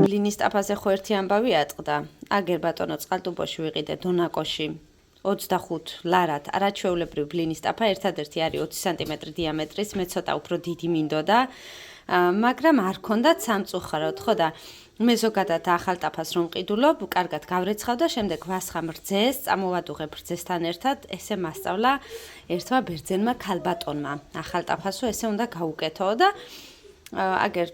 ბლინის ტაფაზე ხო ერთი ამბავი ატყდა. აგერ ბატონო წყალტუბოში ვიყიდე დონაკოში 25 ლარად არაჩვეულებრივ ბლინის ტაფა ერთადერთი არის 20 სანტიმეტრი დიამეტრის, მე ცოტა უფრო დიდი მინდოდა, მაგრამ არ ქონდათ სამწუხაროდ, ხო და მე ზოგადად ახალ ტაფას რომ ყიდულობ, კარგად გავრეცხავ და შემდეგ ვასხამ რძეს, წამოვადუღებ რძესთან ერთად, ესე მასწავლა ერთმა ბერძენმა ქალბატონმა. ახალ ტაფასო ესე უნდა გაუკეთო და აგერ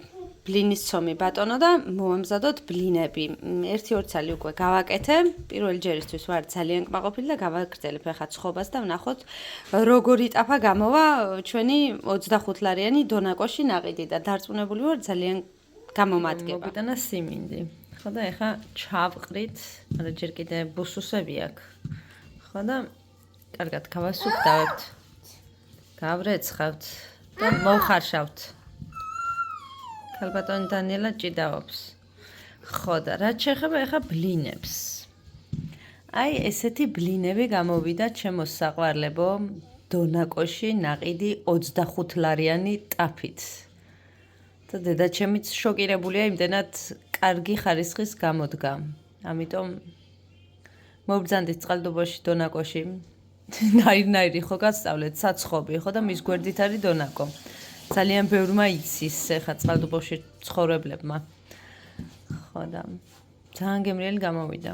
ბლინის ცომი ბატონო და მოვამზადოთ ბლინები. 1-2 წელი უკვე გავაკეთე. პირველი ჯერისთვის ვარ ძალიან კმაყოფილი და გავაგრძელებ ახლა ცხობას და ვნახოთ როგორი ტაფა გამოვა ჩვენი 25 ლარიანი დონაკოში ნაყიდი და დარწმუნებული ვარ ძალიან გამომადგება. მოგიტანა სიმინდი. ხო და ახლა ჩავყრით, მაგრამ ჯერ კიდე ბუსუსები აქვს. ხო და კარგად გავასუფთავებთ. გავრეცხავთ და მოვხარშავთ. ქალბატონი დანიელა ჭიდაობს. ხო და რაც შეეხება ახლა ბლინებს. აი ესეთი ბლინები გამოვიდა ჩემო საყვარლებო დონაკოში ნაყიდი 25 ლარიანი ტაფით. და დედაჩემიც შოკირებულია იმდენად კარგი ხარისხის გამოდგა. ამიტომ მობრძანდით წყალტუბოში დონაკოში. ნაირ-ნაირი ხო გასწავლეთ საცხობი ხო და მის გვერდით არის დონაკო. ძალიან ბევრმა იცის ახლა წყალტუბოში ცხოვრებლებმა. ხო და ძალიან გემრიელი გამოვიდა.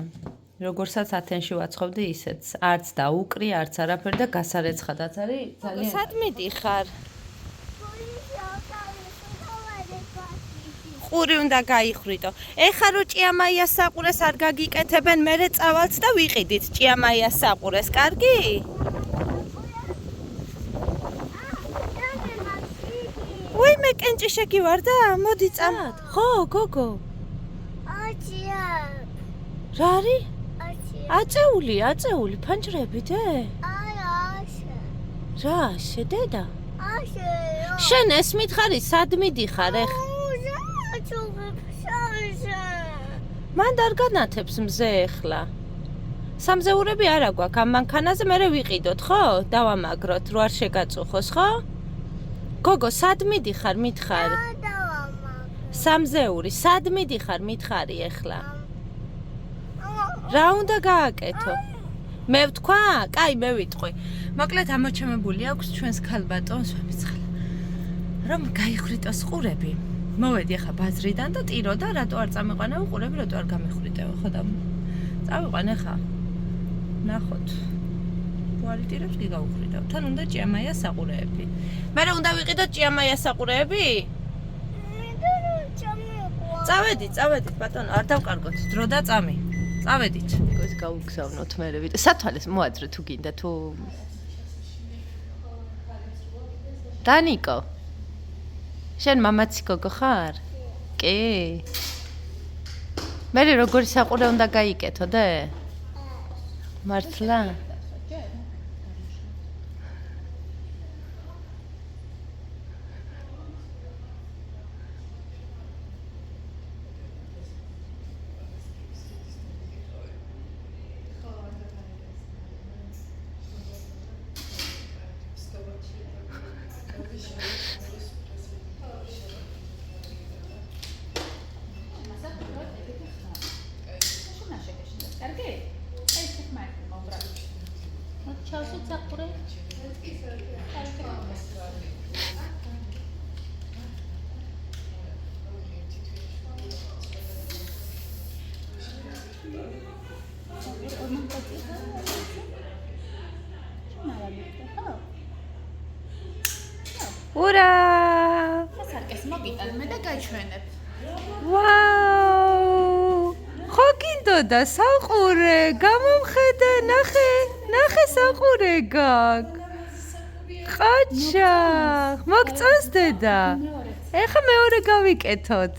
როგორცაც ათენში ვაცხობდი ისეც. არც დაუკრი, არც არაფერი და გასარეცხადაც არის ძალიან. სად მიდიხარ? ყური უნდა გაიხრიტო. ეხა რო ჭიამაიას საყურეს არ გაგიკეთებენ, მერე წავალთ და ვიყიდით ჭიამაიას საყურეს, კარგი? უი მე კენჭიშეკი ვარ და მოდი წამოთ. ხო, გოგო. აჭია. რა არის? აჭია. აწეული, ფანჯრებით, ააშე. რა, შედედა? ააშე. შენ ეს მითხარი, სად მიდიხარ ეხ? მან არ განათებს მზე ეხლა. სამზეურები არა გვაქვს ამ მანქანაზე, მერე ვიყიდოთ, ხო? დავამაგროთ, რო არ შეგაწუხოს, ხო? გოგო, სად მიდიხარ, მითხარ? სამზეული, სად მიდიხარ, მითხარი ეხლა? რა უნდა გააკეთო? მე ვთქვა? კაი, მე ვიტყვი. მოკლედ ამოჩემებული აქვს ჩვენს ქალბატონს, ვამიცხალა. რომ გაიხრიტოს ყურები. მოვედი ახლა ბაზრიდან და ტირო და რატო არ წამიყვანეო ყურები, რატო არ გამიხრიტეო, ხო და წავიყვან ახლა. ნახოთ. ვარიტირებს კი გავუხრიტავ. თან უნდა ჭიამაიას საყურეები. მერე უნდა ვიყიდოთ ჭიამაიას საყურეები? წავედით, ბატონო, არ დავკარგოთ, დრო და წამი. წავედით. ეს გავუგზავნოთ მერე ვიდე. სათვალეს მოაძრე თუ გინდა თუ დანიკო. შენ მამაცი გოგო ხარ? კი. მერე როგორი საყურე უნდა გაიკეთო და? მართლა? ურა! სასარკეს მოგიტან მე და გაჩვენებ. ვაუ! ხო გინდოდა საყურე, გამომხედა, ნახე საყურე გაქვს. ყაჩა, მოგწონს დედა? ეხა მეორე გავიკეთოთ.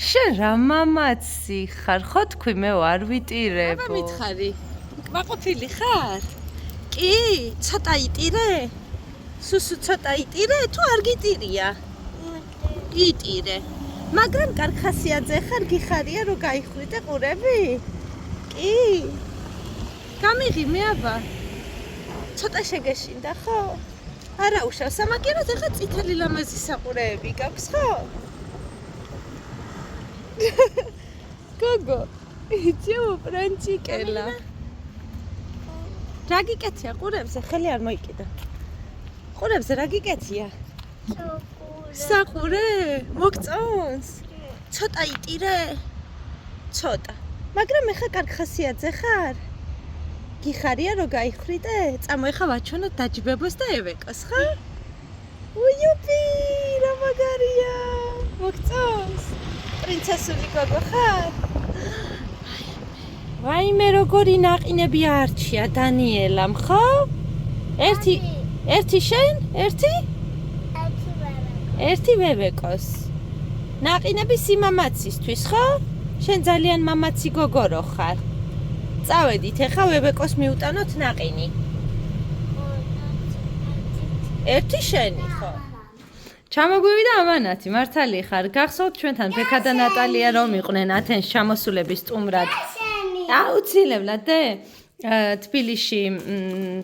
შენ რა მამაცი ხარ, ხო თქვი მე არ ვიტირებო. აბა მითხარი, კმაყოფილი ხარ? კი, ცოტა იტირე? სუსუ ცოტა იტირე, თუ არ გიტირია? იტირე. მაგრამ კარგ ხასიათზე ხარ, გიხარია რომ გაიხრიტე ყურები? კი. გამიღი მე აბა. ცოტა შეგეშინდა, ხო? არა უშავს, სამაგიეროდ ახლა წითელი ლამაზი საყურეები გაქვს, ხო? გოგო იჩეო ფრანჩიკელა რა გიკეთია ყურებზე ხელი არ მოიკიდა ყურებზე რა გიკეთია საყურე მოგწონს ცოტა იტირე ცოტა მაგრამ ეხა კარგ ხასიათზე ხარ გიხარია რომ გაიხრიდე წამოეხა ვაჩვენოთ დაჯიბებოს და ევეკოს ხა უიუპი რა მაგარია მოგწონს პრინცესული გოგო ხარ ვაიმე როგორი ნაყინები არჩია დანიელამ ხო ერთი შენ ერთი ვევეკოს ნაყინები სიმამაცისთვის ხო შენ ძალიან მამაცი გოგო რო ხარ წავედით ეხა ვევეკოს მიუტანოთ ნაყინი ერთი შენი ხო ჩამოგვივიდა ამანათი მართალი ხარ გახსოვთ ჩვენთან ბექა და ნატალია რომ იყვნენ ათენს ჩამოსულების სტუმრად აუცილებლად თბილისში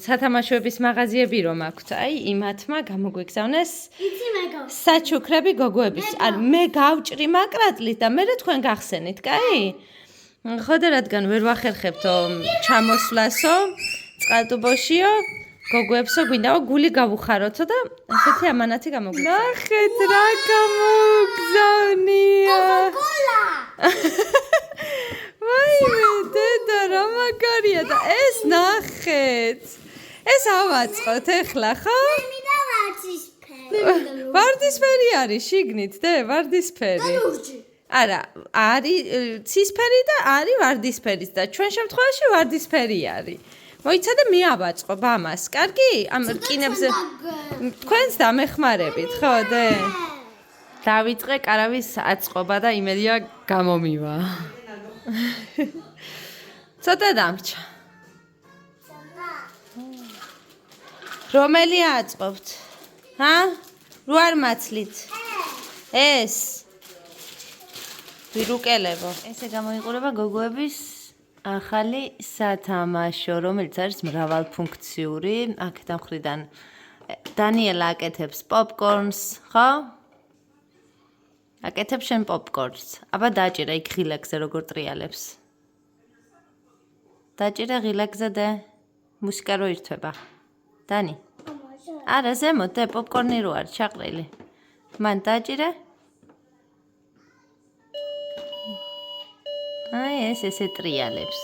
სათამაშოების მაღაზიები რომ აქვთ აი იმათმა გამოგვიგზავნეს საჩუქრები გოგოების მე გავჭრი მაკრატლით და მე თქვენ გახსენით კაი ხო და რადგან ვერ ვახერხებთო ჩამოსვლასო წყალტუბოშიო გოგოებსო გვინდაო გული გავუხაროთო და ასეთი ამანათი გამოგვიგზავნა ნახეთ რა გამოგზავნია ვაიმე დედა რა მაგარია და ეს ნახეთ ეს ავაწყოთ ეხლა ხო ვარდისფერი არის შიგნით ვარდისფერი არა არის ცისფერი და არის ვარდისფერიც და ჩვენ შემთხვევაში ვარდისფერი არის მოიცადე მე ავაწყობ ამას კარგი ამ რკინებზე თქვენს დამეხმარებით ხო დავიწყე კარავის აწყობა და იმედია გამომივა ცოტა დამრჩა რომელი აწყობთ რო არ მაცლით ეს ვირუკელებო ესე გამოიყურება გოგოების ახალი სათამაშო რომელიც არის მრავალფუნქციური აქედან მხრიდან დანიელა აკეთებს პოპკორნს ხო აკეთებ შენ პოპკორნს აბა დაჭირა იქ ღილაკზე როგორ ტრიალებს დაჭირა ღილაკზე და მუსიკა რო ირთვება დანი არა ზემოთ პოპკორნი რო არის ჩაყრილი მან დაჭირა აი ესე ტრიალებს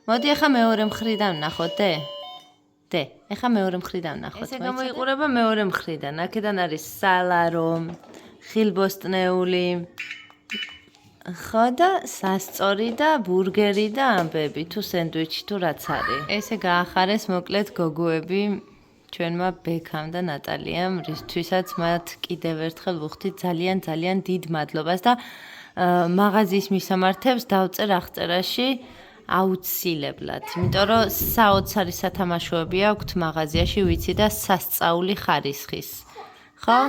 მოდი ახლა მეორე მხრიდან ნახოთ ეხა მეორე მხრიდან ნახოთ ესე გამოიყურება მეორე მხრიდან აქედან არის სალარო ხილბოსტნეული ხო და სასწორი და ბურგერი და ამბები თუ სენდვიჩი თუ რაც არის ესე გაახარეს მოკლედ გოგოები ჩვენმა ბექამ და ნატალიამ რისთვისაც მათ კიდევ ერთხელ ვუხდით ძალიან ძალიან დიდ მადლობას და მაღაზიის მისამართებს დავწერ აღწერაში აუცილებლად იმიტომ რომ საოცარი სათამაშოები აქვთ მაღაზიაში ვიცი და სასწაული ხარისხის ხო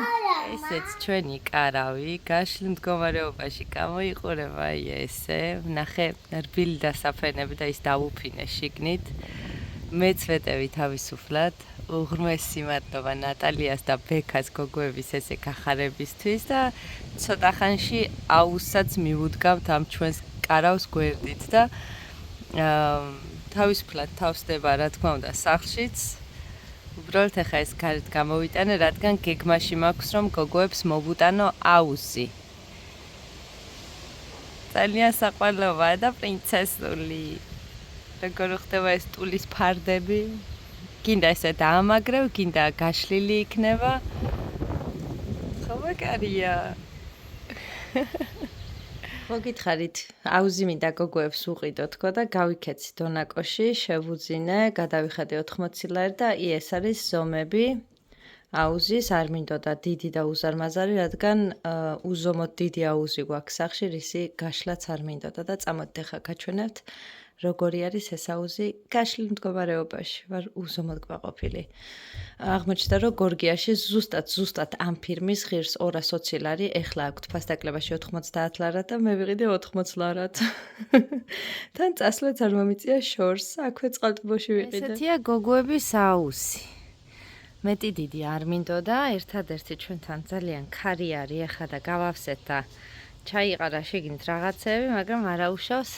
ესეც ჩვენი კარავი გაშლილ მდგომარეობაში გამოიყურება აი ესე ნახე რბილი დასაფენები და ის დავუფინე შიგნით მეც ვეტევი თავისუფლად უღრმესი მადლობა ნატალიას და ბექას გოგოების ესე გახარებისთვის და ცოტა ხანში აუსაც მივუდგავთ ამ ჩვენს კარავს გვერდით და თავისუფლად თავსდება რა თქმა უნდა სახლშიც უბრალოდ ახლა ეს გარეთ გამოვიტანე რადგან გეგმაში მაქვს რომ გოგოებს მოვუტანო აუზი ძალიან საყვარლობაა და პრინცესული როგორ ხდება ეს ტულის ფარდები გინდა ესე დაამაგრევ გინდა გაშლილი იქნება ხო მაგარია მოგითხარით აუზი მინდა გოგოებს უყიდო თქო და გავიქეცი დონაკოში შევუძინე გადავიხადე 80 ლარი და ეს არის ზომები აუზის არ მინდოდა დიდი და უზარმაზარი რადგან უზომოდ დიდი აუზი გვაქვს სახში რისი გაშლაც არ მინდოდა და წამოდით ახლა გაჩვენებთ როგორი არის ეს აუზი გაშლილ მდგომარეობაში ვარ უზომოდ გვაყოფილი აღმოჩნდა რომ გორგიაში ზუსტად ამ ფირმის ღირს 220 ლარი ეხლა აქვთ ფასდაკლებაში 90 ლარად და მე ვიყიდე 80 ლარად თან წასვლაც არ მომიწია შორს აქვე წყალტუბოში ვიყიდე ესეთია გოგოების აუზი მეტი დიდი არ მინდოდა ერთადერთი ჩვენთან ძალიან ქარი არის ახლა და გავავსეთ და ჩაიყარა შეგინით რაღაცები, მაგრამ არა უშავს.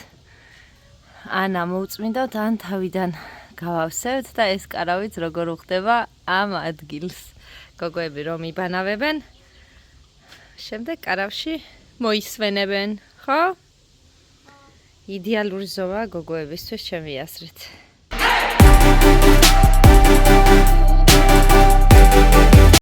ან ამოუწმინდოთ, ან თავიდან გავავსებთ და ეს კარავიც როგორ უხდება ამ ადგილს. გოგოები რომ იბანავებენ, შემდეგ კარავში მოისვენებენ, ხო? იდეალური ზომა გოგოებისთვის ჩემი აზრით.